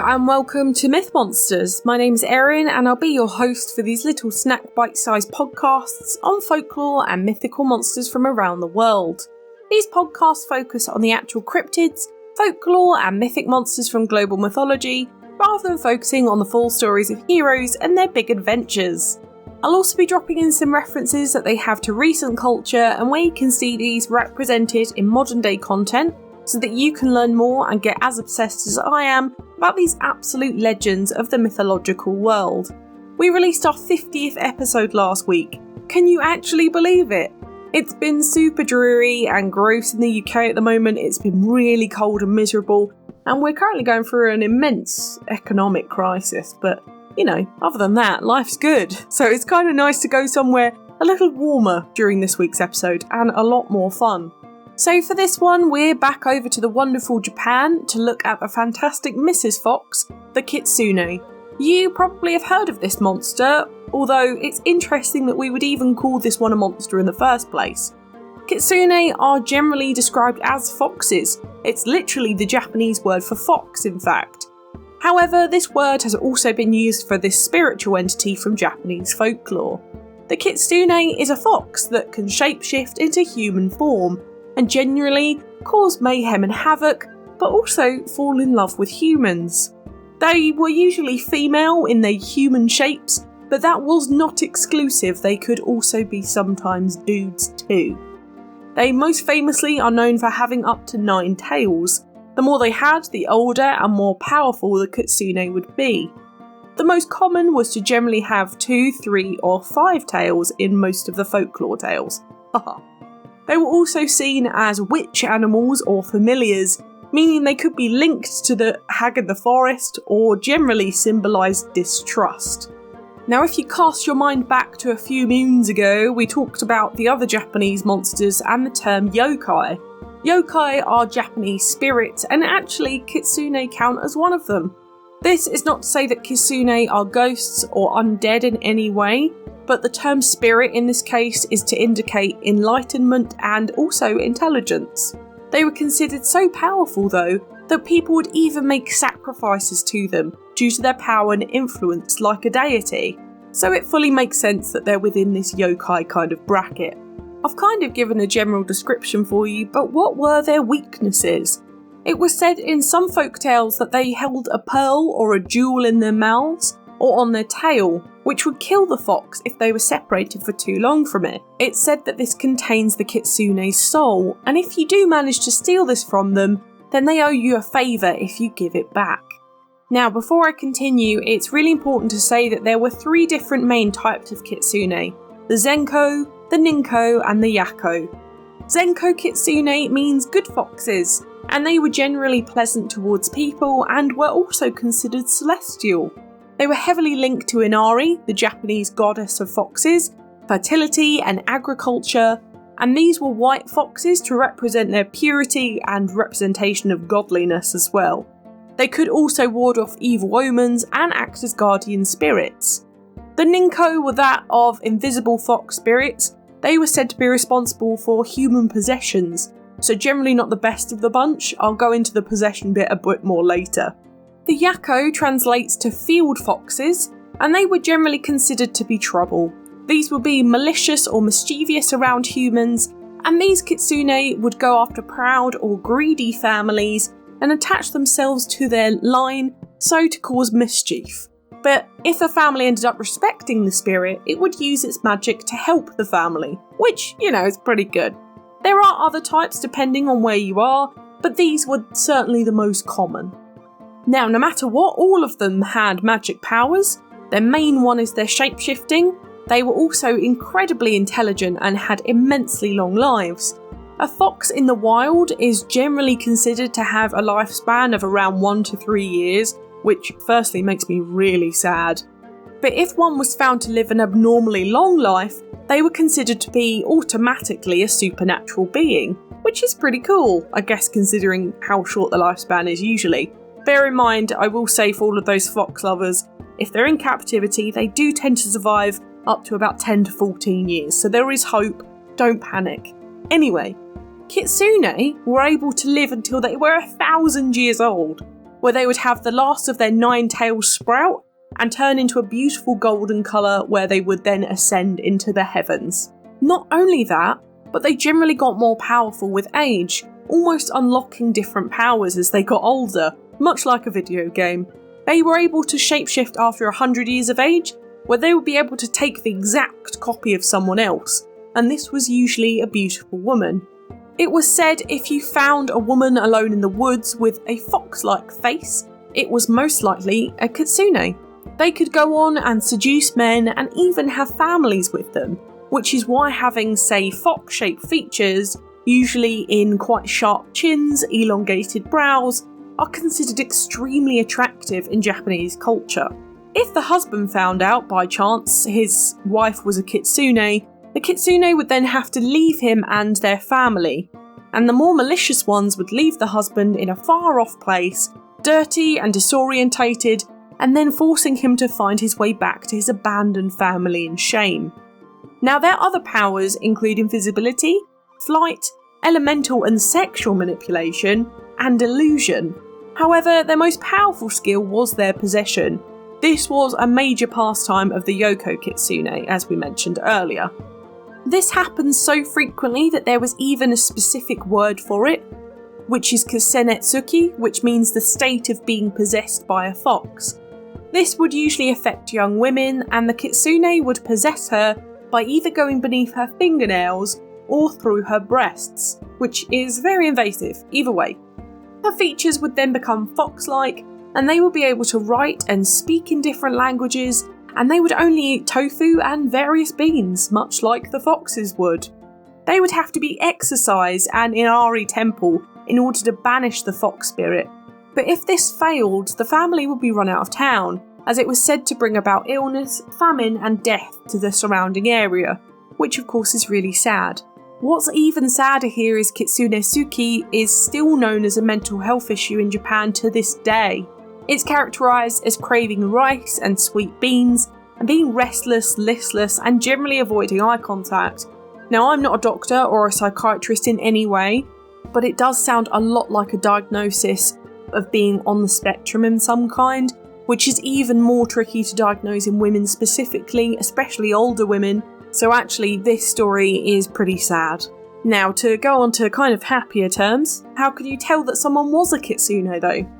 and welcome to Myth Monsters. My name is Erin and I'll be your host for these little snack bite-sized podcasts on folklore and mythical monsters from around the world. These podcasts focus on the actual cryptids, folklore and mythic monsters from global mythology, rather than focusing on the full stories of heroes and their big adventures. I'll also be dropping in some references that they have to recent culture and where you can see these represented in modern day content, so that you can learn more and get as obsessed as I am about these absolute legends of the mythological world. We released our 50th episode last week. Can you actually believe it? It's been super dreary and gross in the UK at the moment. It's been really cold and miserable, and we're currently going through an immense economic crisis, but other than that, life's good. So it's kind of nice to go somewhere a little warmer during this week's episode and a lot more fun. So for this one, we're back over to the wonderful Japan to look at the fantastic Mrs. Fox, the Kitsune. You probably have heard of this monster, although it's interesting that we would even call this one a monster in the first place. Kitsune are generally described as foxes. It's literally the Japanese word for fox, in fact. However, this word has also been used for this spiritual entity from Japanese folklore. The Kitsune is a fox that can shapeshift into human form, and generally cause mayhem and havoc, but also fall in love with humans. They were usually female in their human shapes, but that was not exclusive, they could also be sometimes dudes too. They most famously are known for having up to 9 tails. The more they had, the older and more powerful the Kitsune would be. The most common was to generally have 2, 3 or 5 tails in most of the folklore tales. Haha. They were also seen as witch animals or familiars, meaning they could be linked to the hag in the forest or generally symbolised distrust. Now, if you cast your mind back to a few moons ago, we talked about the other Japanese monsters and the term yokai. Yokai are Japanese spirits, and actually Kitsune count as one of them. This is not to say that Kitsune are ghosts or undead in any way, but the term spirit in this case is to indicate enlightenment and also intelligence. They were considered so powerful though, that people would even make sacrifices to them due to their power and influence like a deity. So it fully makes sense that they're within this yokai kind of bracket. I've kind of given a general description for you, but what were their weaknesses? It was said in some folktales that they held a pearl or a jewel in their mouths or on their tail, which would kill the fox if they were separated for too long from it. It's said that this contains the Kitsune's soul, and if you do manage to steal this from them, then they owe you a favour if you give it back. Now, before I continue, it's really important to say that there were 3 different main types of Kitsune: the Zenko, the Ninko, and the Yako. Zenko Kitsune means good foxes, and they were generally pleasant towards people and were also considered celestial. They were heavily linked to Inari, the Japanese goddess of foxes, fertility and agriculture, and these were white foxes to represent their purity and representation of godliness as well. They could also ward off evil omens and act as guardian spirits. The Ninko were that of invisible fox spirits. They were said to be responsible for human possessions, so generally not the best of the bunch. I'll go into the possession bit a bit more later. The Yako translates to field foxes, and they were generally considered to be trouble. These would be malicious or mischievous around humans, and these Kitsune would go after proud or greedy families and attach themselves to their line, so to cause mischief. But if a family ended up respecting the spirit, it would use its magic to help the family, which, is pretty good. There are other types depending on where you are, but these were certainly the most common. Now, no matter what, all of them had magic powers. Their main one is their shapeshifting. They were also incredibly intelligent and had immensely long lives. A fox in the wild is generally considered to have a lifespan of around 1 to 3 years, which firstly makes me really sad. But if one was found to live an abnormally long life, they were considered to be automatically a supernatural being, which is pretty cool, I guess, considering how short the lifespan is usually. Bear in mind, I will say for all of those fox lovers, if they're in captivity, they do tend to survive up to about 10 to 14 years, so there is hope, don't panic. Anyway, Kitsune were able to live until they were 1,000 years old. where they would have the last of their 9 tails sprout and turn into a beautiful golden colour where they would then ascend into the heavens. Not only that, but they generally got more powerful with age, almost unlocking different powers as they got older, much like a video game. They were able to shapeshift after 100 years of age, where they would be able to take the exact copy of someone else, and this was usually a beautiful woman. It was said if you found a woman alone in the woods with a fox-like face, it was most likely a kitsune. They could go on and seduce men and even have families with them, which is why having, say, fox-shaped features, usually in quite sharp chins, elongated brows, are considered extremely attractive in Japanese culture. If the husband found out by chance his wife was a kitsune, the kitsune would then have to leave him and their family, and the more malicious ones would leave the husband in a far-off place, dirty and disorientated, and then forcing him to find his way back to his abandoned family in shame. Now, their other powers include invisibility, flight, elemental and sexual manipulation, and illusion. However, their most powerful skill was their possession. This was a major pastime of the Yoko Kitsune, as we mentioned earlier. This happens so frequently that there was even a specific word for it, which is kusenetsuki, which means the state of being possessed by a fox. This would usually affect young women, and the kitsune would possess her by either going beneath her fingernails or through her breasts, which is very invasive, either way. Her features would then become fox-like, and they would be able to write and speak in different languages, and they would only eat tofu and various beans, much like the foxes would. They would have to be exorcised and Inari Temple in order to banish the fox spirit, but if this failed, the family would be run out of town, as it was said to bring about illness, famine and death to the surrounding area, which of course is really sad. What's even sadder here is Kitsunesuki is still known as a mental health issue in Japan to this day. It's characterised as craving rice and sweet beans, and being restless, listless, and generally avoiding eye contact. Now, I'm not a doctor or a psychiatrist in any way, but it does sound a lot like a diagnosis of being on the spectrum in some kind, which is even more tricky to diagnose in women specifically, especially older women. So actually, this story is pretty sad. Now, to go on to kind of happier terms, how could you tell that someone was a kitsune though?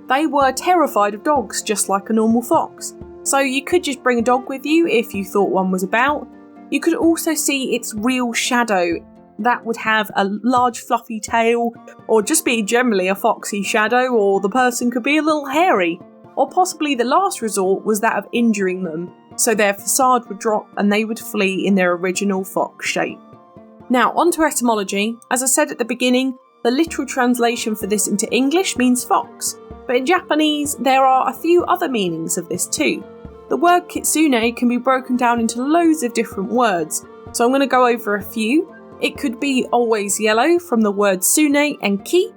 They were terrified of dogs, just like a normal fox. So you could just bring a dog with you if you thought one was about. You could also see its real shadow. That would have a large fluffy tail, or just be generally a foxy shadow, or the person could be a little hairy. Or possibly the last resort was that of injuring them, so their facade would drop and they would flee in their original fox shape. Now, onto etymology. As I said at the beginning, the literal translation for this into English means fox, but in Japanese there are a few other meanings of this too. The word kitsune can be broken down into loads of different words, so I'm going to go over a few. It could be always yellow from the words sune and ki,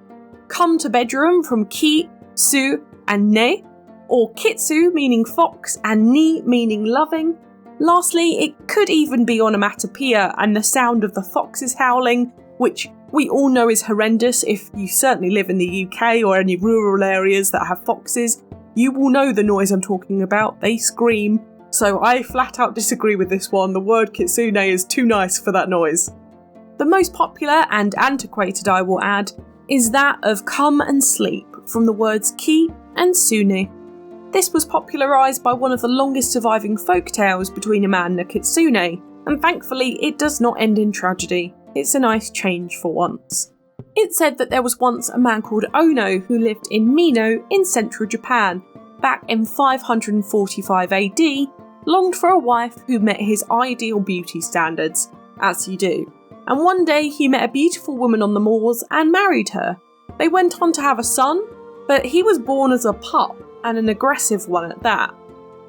come to bedroom from ki, su and ne, or kitsu meaning fox and ni meaning loving. Lastly, it could even be onomatopoeia and the sound of the foxes howling, which we all know is horrendous. If you certainly live in the UK or any rural areas that have foxes, you will know the noise I'm talking about. They scream. So I flat out disagree with this one. The word kitsune is too nice for that noise. The most popular and antiquated, I will add, is that of come and sleep from the words ki and sune. This was popularised by one of the longest surviving folk tales between a man and a kitsune, and thankfully it does not end in tragedy. It's a nice change for once. It's said that there was once a man called Ono who lived in Mino in central Japan, back in 545 AD, longed for a wife who met his ideal beauty standards, as you do. And one day he met a beautiful woman on the moors and married her. They went on to have a son, but he was born as a pup, and an aggressive one at that.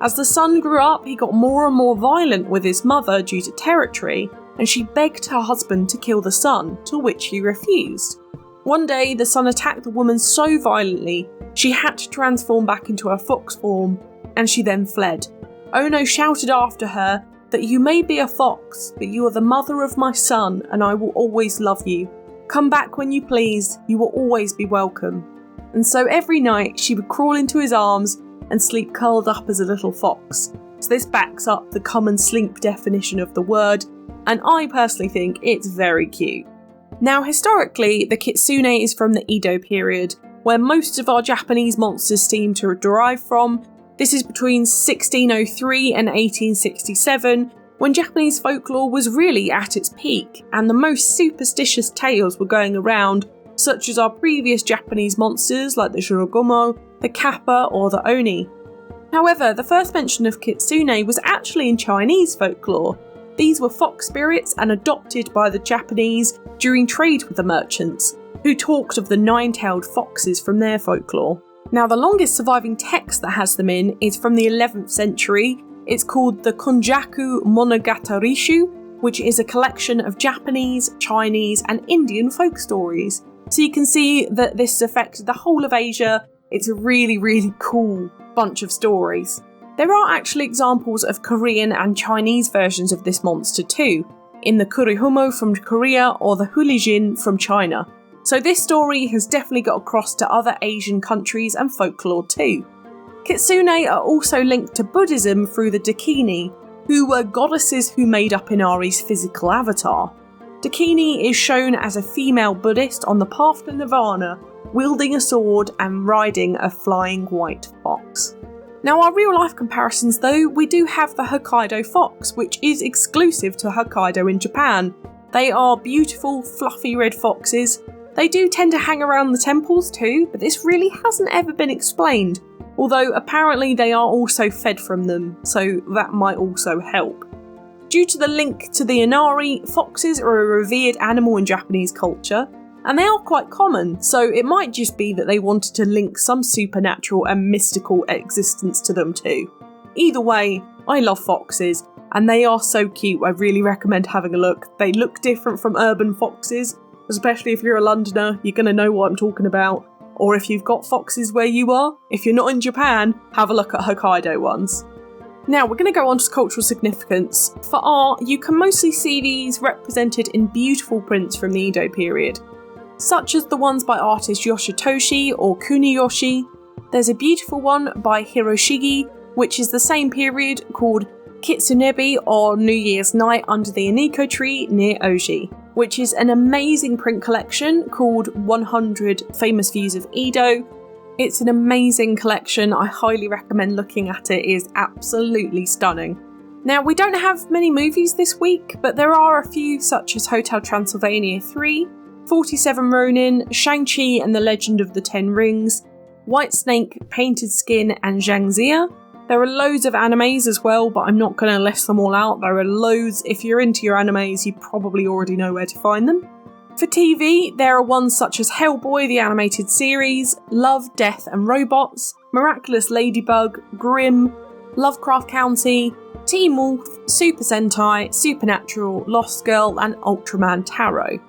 As the son grew up, he got more and more violent with his mother due to territory, and she begged her husband to kill the son, to which he refused. One day, the son attacked the woman so violently, she had to transform back into her fox form, and she then fled. Ono shouted after her that you may be a fox, but you are the mother of my son, and I will always love you. Come back when you please, you will always be welcome. and so every night she would crawl into his arms and sleep curled up as a little fox. So this backs up the common sleep definition of the word, and I personally think it's very cute. Now, historically, the Kitsune is from the Edo period, where most of our Japanese monsters seem to derive from. This is between 1603 and 1867, when Japanese folklore was really at its peak, and the most superstitious tales were going around, such as our previous Japanese monsters like the Shorogomo, the Kappa or the Oni. However, the first mention of Kitsune was actually in Chinese folklore. These were fox spirits and adopted by the Japanese during trade with the merchants, who talked of the nine-tailed foxes from their folklore. Now, the longest surviving text that has them in is from the 11th century. It's called the Konjaku Monogatari, which is a collection of Japanese, Chinese and Indian folk stories. So you can see that this has affected the whole of Asia. It's a really, really cool bunch of stories. There are actually examples of Korean and Chinese versions of this monster too, in the Kurihomo from Korea or the Hulijin from China. So this story has definitely got across to other Asian countries and folklore too. Kitsune are also linked to Buddhism through the Dakini, who were goddesses who made up Inari's physical avatar. Dakini is shown as a female Buddhist on the path to Nirvana, wielding a sword and riding a flying white fox. Now, our real life comparisons though, we do have the Hokkaido fox, which is exclusive to Hokkaido in Japan. They are beautiful, fluffy red foxes. They do tend to hang around the temples too, but this really hasn't ever been explained, although apparently they are also fed from them, so that might also help. Due to the link to the Inari, foxes are a revered animal in Japanese culture, and they are quite common, so it might just be that they wanted to link some supernatural and mystical existence to them too. Either way, I love foxes, and they are so cute. I really recommend having a look. They look different from urban foxes, especially if you're a Londoner, you're going to know what I'm talking about. Or if you've got foxes where you are, if you're not in Japan, have a look at Hokkaido ones. Now we're going to go on to cultural significance. For art, you can mostly see these represented in beautiful prints from the Edo period, such as the ones by artist Yoshitoshi or Kuniyoshi. There's a beautiful one by Hiroshige, which is the same period, called Kitsunebi or New Year's Night Under the Iniko Tree near Oji, which is an amazing print collection called 100 Famous Views of Edo. It's an amazing collection. I highly recommend looking at it. It is absolutely stunning. Now, we don't have many movies this week, but there are a few such as Hotel Transylvania 3, 47 Ronin, Shang-Chi and the Legend of the Ten Rings, White Snake, Painted Skin and Zhangxia. There are loads of animes as well, but I'm not going to list them all out. There are loads. If you're into your animes, you probably already know where to find them. For TV, there are ones such as Hellboy, the animated series, Love, Death and Robots, Miraculous Ladybug, Grimm, Lovecraft County, Teen Wolf, Super Sentai, Supernatural, Lost Girl and Ultraman Tarot.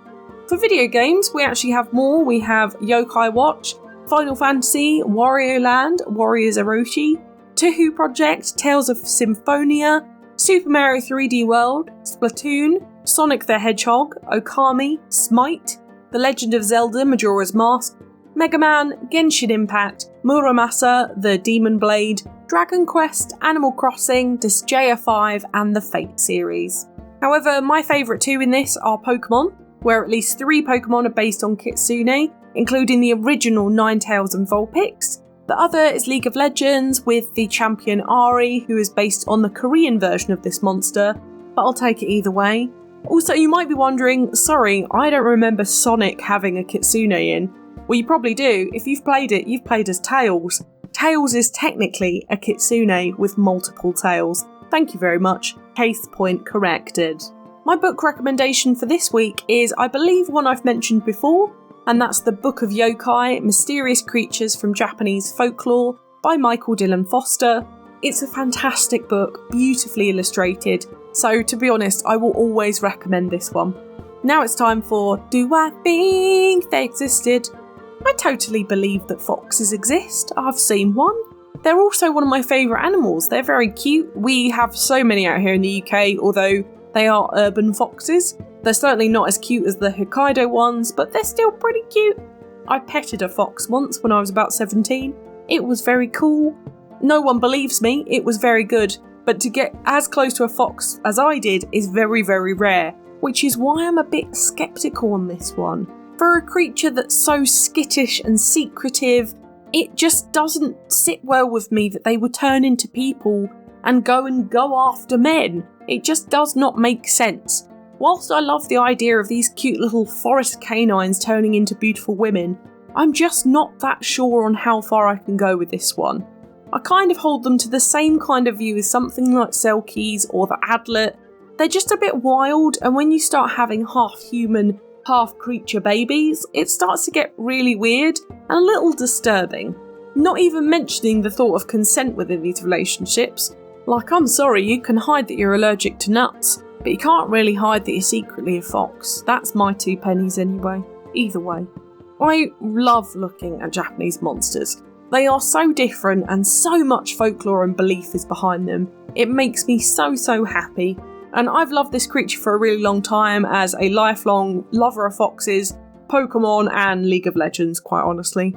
For video games, we actually have more. We have Yokai Watch, Final Fantasy, Wario Land, Warriors Orochi, Touhou Project, Tales of Symphonia, Super Mario 3D World, Splatoon, Sonic the Hedgehog, Okami, Smite, The Legend of Zelda Majora's Mask, Mega Man, Genshin Impact, Muramasa, The Demon Blade, Dragon Quest, Animal Crossing, Disgaea 5 and the Fate series. However, my favourite two in this are Pokemon, where at least 3 Pokemon are based on Kitsune, including the original Ninetales and Vulpix. The other is League of Legends with the champion Ari, who is based on the Korean version of this monster, but I'll take it either way. Also, you might be wondering, sorry, I don't remember Sonic having a Kitsune in. Well, you probably do. If you've played it, you've played as Tails. Tails is technically a Kitsune with multiple tails. Thank you very much. Case point corrected. My book recommendation for this week is, I believe, one I've mentioned before, and that's the Book of Yokai, Mysterious Creatures from Japanese Folklore by Michael Dillon Foster. It's a fantastic book, beautifully illustrated, so to be honest, I will always recommend this one. Now it's time for Do I Think They Existed? I totally believe that foxes exist. I've seen one. They're also one of my favourite animals. They're very cute. We have so many out here in the UK, although they are urban foxes. They're certainly not as cute as the Hokkaido ones, but they're still pretty cute. I petted a fox once when I was about 17. It was very cool. No one believes me, it was very good, but to get as close to a fox as I did is very, very rare, which is why I'm a bit sceptical on this one. For a creature that's so skittish and secretive, it just doesn't sit well with me that they would turn into people and go after men. It just does not make sense. Whilst I love the idea of these cute little forest canines turning into beautiful women, I'm just not that sure on how far I can go with this one. I kind of hold them to the same kind of view as something like Selkies or the Adlet. They're just a bit wild, and when you start having half human, half creature babies, it starts to get really weird and a little disturbing. Not even mentioning the thought of consent within these relationships. Like, I'm sorry, you can hide that you're allergic to nuts, but you can't really hide that you're secretly a fox. That's my 2 pennies anyway. Either way. I love looking at Japanese monsters. They are so different and so much folklore and belief is behind them. It makes me so happy. And I've loved this creature for a really long time as a lifelong lover of foxes, Pokemon and League of Legends, quite honestly.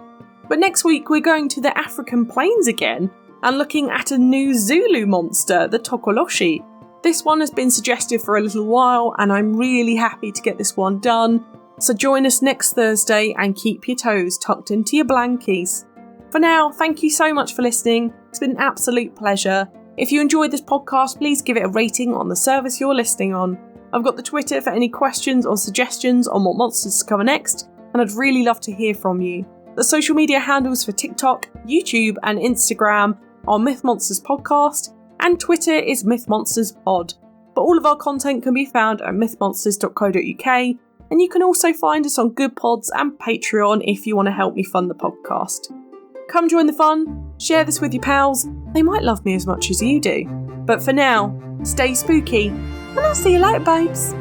But next week we're going to the African plains again and looking at a new Zulu monster, the Tokoloshi. This one has been suggested for a little while and I'm really happy to get this one done. So join us next Thursday and keep your toes tucked into your blankies. For now, thank you so much for listening. It's been an absolute pleasure. If you enjoyed this podcast, please give it a rating on the service you're listening on. I've got the Twitter for any questions or suggestions on what monsters to cover next, and I'd really love to hear from you. The social media handles for TikTok, YouTube and Instagram are Myth Monsters Podcast, and Twitter is Myth Monsters Pod. But all of our content can be found at mythmonsters.co.uk, and you can also find us on Good Pods and Patreon if you want to help me fund the podcast. Come join the fun, share this with your pals, they might love me as much as you do. But for now, stay spooky, and I'll see you later, babes.